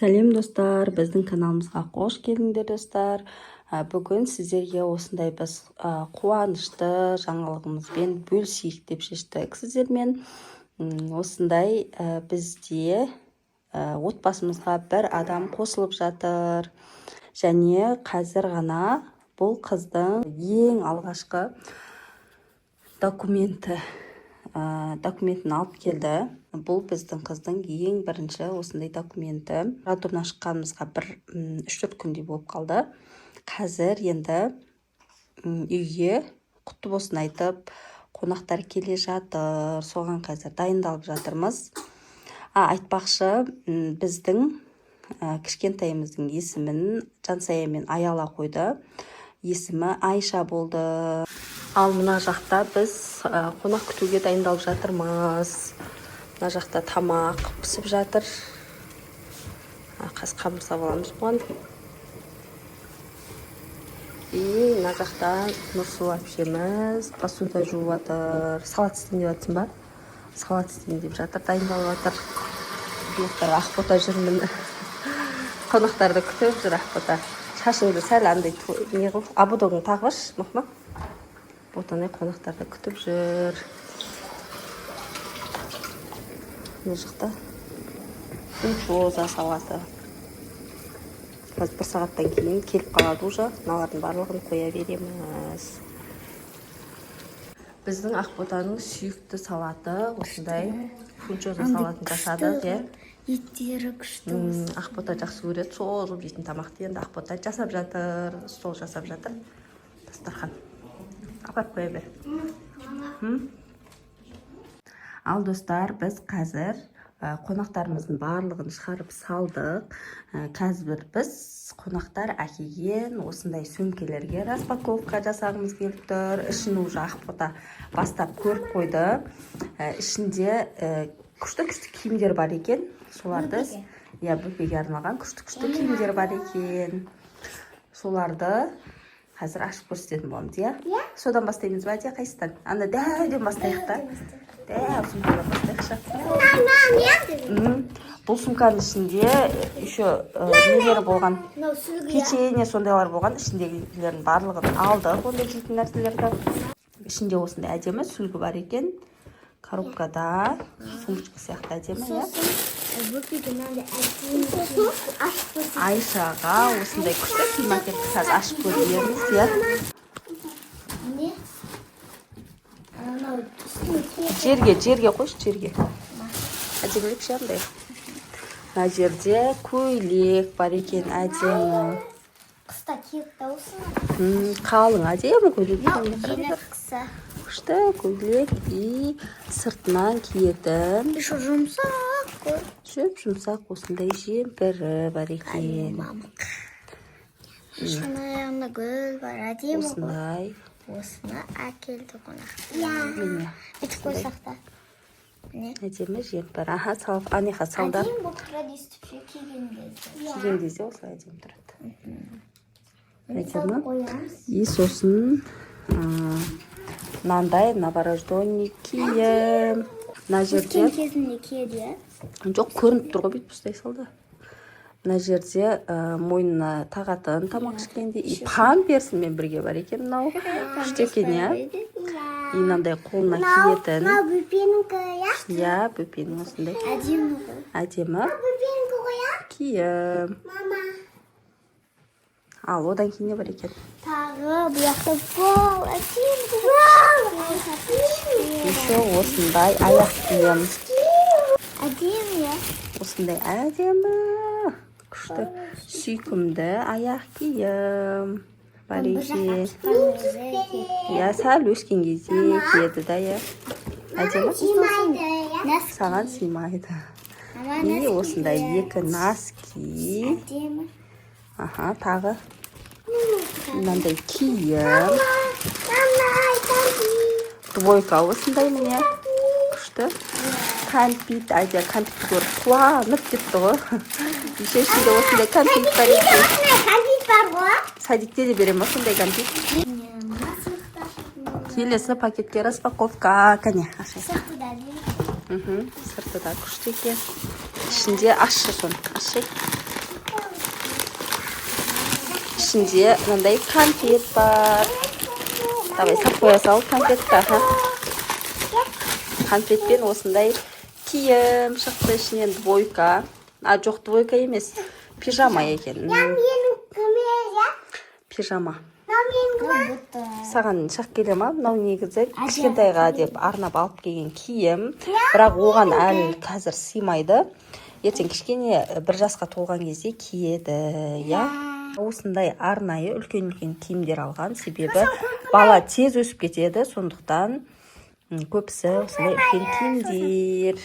Сәлем достар, біздің каналымызға қош келдіңдер достар. Бүгін сіздерге осындай біз қуанышты жаңалығымызбен бөлісейік деп шештік сіздермен. Осындай бізде отбасымызға бір адам қосылып жатыр. Және қазір ғана бұл қыздың ең алғашқы документін алып келді. Бұл біздің қыздың ең бірінші осындай документі. Роддомнан шыққанымызға 3-4 күндей болып қалды. Қазір енді үйге құтты болсын айтып, қонақтар келе жатыр. Соған қазір дайындалып жатырмыз. Айтпақшы, біздің кішкентайымыздың есімін Жансая мен Аяла қойды. Есімі Айша болды. Ал мына жақта біз қонақ күтуге дайындалып жатырмыз. Мына жақта тамақ пісіп жатыр. Қазір қамыр сап аламыз бұған. Мына жақта Нұрсұлу әпшеміз посуда жуып жатыр. Салат істейін деп жатсың ба? Салат істейін деп жатыр, дайындалып жатыр. Бұлықтар Ақбота жүрмін. Қонақтарды күтіп жүр Ақбота. Шашыңды сәл андай не қыл, абудогын тағыш, мақма. Ботаны қонақтарды күтіп жүр. Бұл жақта фунчоза салаты. Қазір 1 сағаттан кейін келіп қалады уже. Мыналардың барлығын қоя береміз. Біздің Ақботаның сүйікті салаты осындай фунчоза салатын жасадық. Еттері күшті. Ақбота жақсы көреді, сол жып жейтін тамақты енді Ақбота жасап жатыр, стол жасап жатыр. Дастархан. Апарып қоя бер. Ал достар, біз қазір қонақтарымыздың барлығын шығарып салдық. Қазір біз қонақтар әкелген осындай сөмкелерге распаковка жасағымыз келіп тұр. Ішін уже Ақбота бастап көріп қойды. Ішінде күшті киімдер бар екен. Соларды, бөпеге арналған күшті киімдер бар екен. Соларды қазір ашып көрсететін боламыз, Содан бастаймыз ба, қайсыдан? Анда дәуден бастайық та. Дәу сумкадан бастайықшы. Бұл сумканың ішінде еще нелері болған, печенье сондайлар болған. Ішіндегілердің барлығын алдық, ондай жейтін нәрселерді. Ішінде осындай әдемі сүлгі бар екен. Коробкада сумочка сияқты әдемі, Айшаға осындай күшті киім әкеліп қазір ашып көрерміз, Жерге қойшы, жерге. Әдемілік шандай. Мына жерде көйлек бар екен, әдемі. Қыста киіп даусын. Қалың әдемі көйлек. Қыса. Күшті көйлек и сыртынан киетін. Жұмсақ. Жұмсақ осындай жемпірі бар екен. Аяғында гүл бар, әдемі. Осындай. Осыны әкелді қонақ. Бүйтіп қойсақ та. Әдемі жемпір. Салып, анеха салдар. Әдемі болып тұрады, естіп киген кезде. Киген кезде осылай әдемі тұрады. Әдемі. И сосын мынандай новорожденный киім. Мына жерде кезінде киеді, жоқ, көрініп тұр ғой, бүйтіп ұстай салды. Мына жерде мойнына тағатын тамақ ішкенде памперсімен бірге бар екен мынау. Күшті екен, И мынандай қолына киетін. Бөпенің Бөпенің осындай. әдемі ғой. Әдемі киім. Ал, одан кейін не бар екен? Тағы бұяқта бол, әдемі. Еще осындай аяқ киім. Әдемі, Осындай әдемі, күшті, сүйкімді аяқ киім бар екен. Сәл өскен кезде киеді да, Әдемі? Саған сыймайды. И осындай 2 носки. Тағы мынандай киім. Двойка осындай міне. Күшті. Кәмпит, кәмпит көріп қуанып кетті ғой. Ішінде осындай кәмпит бар екен. Кәмпит бар ғой. Садикте де берем осындай кәмпит. Келесі пакетке распаковка. Кәне, ашай. Сырты да күшті екен. Ішінде ащы соны. Ашай. ішінде мынандай конфет бар. Давай сап қоя сал конфетті. Конфетпен осындай киім шықты, ішінен двойка. Жоқ, двойка емес, пижама екен. Пижама. Саған шақ келе ма? Мынау негізі кішкентайға деп арнап алып келген киім, бірақ оған әлі қазір сыймайды. Ертең кішкене бір жасқа толған кезде киеді, я. Осындай арнайы үлкен-үлкен киімдер алған, себебі бала тез өсіп кетеді, сондықтан көбісі осындай үлкен киімдер.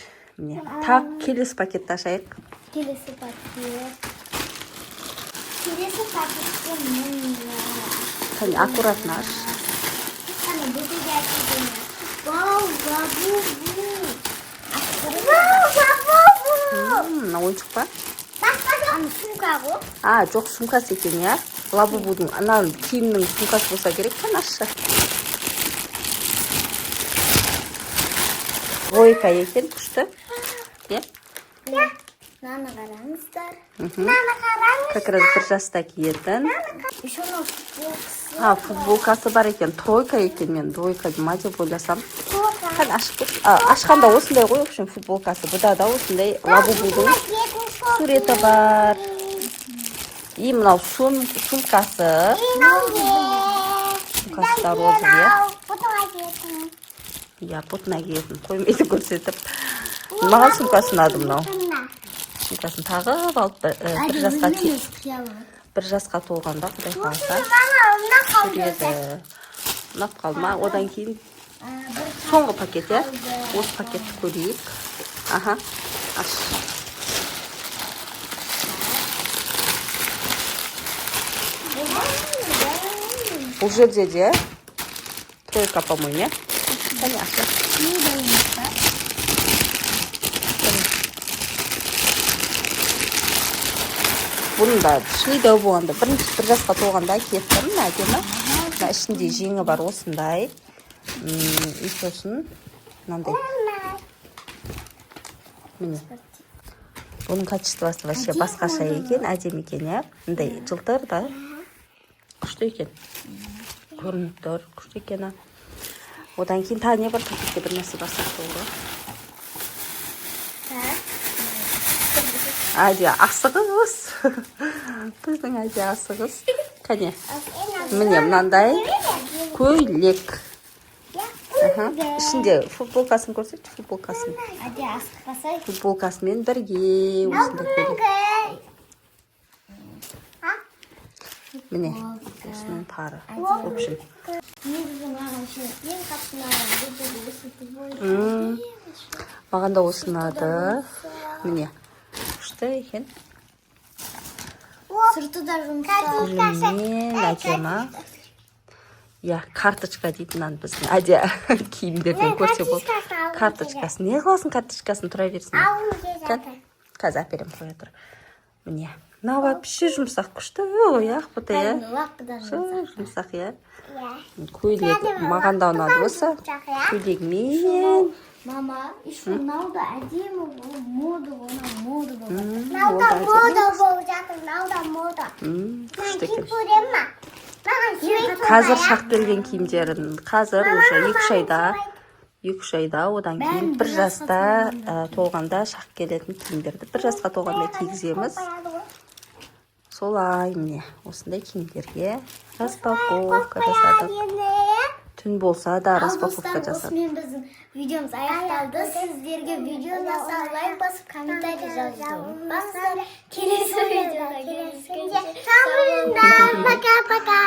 Так, келесі пакетті ашайық. Келесі пакет. Келесі пакетте Кәне, аккуратно аш. Кәне, бүкіге әкелген. Вау, лабубу. Вау, лабубу. Ойыншық па? Аны сумка ғой. Жоқ, сумкасы екен, я. Лабубудың, анау киімнің сумкасы болса керек, кәне ашы. Двойка екен, күшті. Наны қараңыздар. Как раз бір жаста киетін. Еще мынау футболкасы. Футболкасы бар екен. Тройка екен, мен двойка ма деп ойласам. Кәне ашып кет. Ашқанда осындай ғой, в общем, футболкасы. Бұда да осындай лабубудың суреті бар. И мынау сумкасы. Сумкасы да розовый. Я потына киетін. Қоймайды көрсетіп. Маған сумкасы ұнады мынау. Сумкасын тағып алып бір жасқа толғанда құдай қаласа жүреді. Ұнап қалма. Одан кейін соңғы пакет, я? Осы пакетті көрейік. Аш. Бұл жерде де тройка, по-моему, я? Кәне, ашы. Бұның да шлидау болғанда, бір жасқа толғанда кеттім, әдемі. Ішінде жеңі бар осындай. И сосын, мынандай. Міне. Бұның качествосы вообще басқаша екен, әдемі екен, я. Мындай жылтыр да. Күшті екен. Көрініп тұр, күшті екен. Одан кейін тағы не бар, пакетте бір нәрсе бар сияқты ғой. Әде асығыз. Біздің әде асығыз. Кәне. Міне мынандай көйлек. Ішінде футболкасын көрсетші, футболкасын. Әде асықпасай. Футболкасымен бірге осындай көйлек. Міне, осының тары. В общем. Маған да осынады. Міне. Күшті екен. Сырты да жұмсақ. Мен әдемі. Я, карточка дейтінен біздің әде киімдерден көрсе болды. Карточкасын. Не қыласын карточкасын тұра берсін. Қазір әперем қоя тұр. Міне. Мынау вообще жұмсақ күшті. Ой, бұта, я. Жұмсақ, я. Көйлек. Маған да ұнады осы. Көйлек мен. Мама, еще мынау да әдемі мода болады. Мынау да мода болып жатыр, мынау да мода. Күшті екен. Көрем ма? Қазір шақ келген киімдерін, қазір уже 2-3 айда, одан кейін бір жаста толғанда шақ келетін киімдерді бір жасқа толғанда кигіземіз. Солай, міне, осындай киімдерге распаковка жасадық. Түн болса да распаковка жасадық. Осымен біздің видеомыз аяқталды. Сіздерге видеоны лайк басып, комментарий жазуды. Келесі видеода келесі. Пока-пока.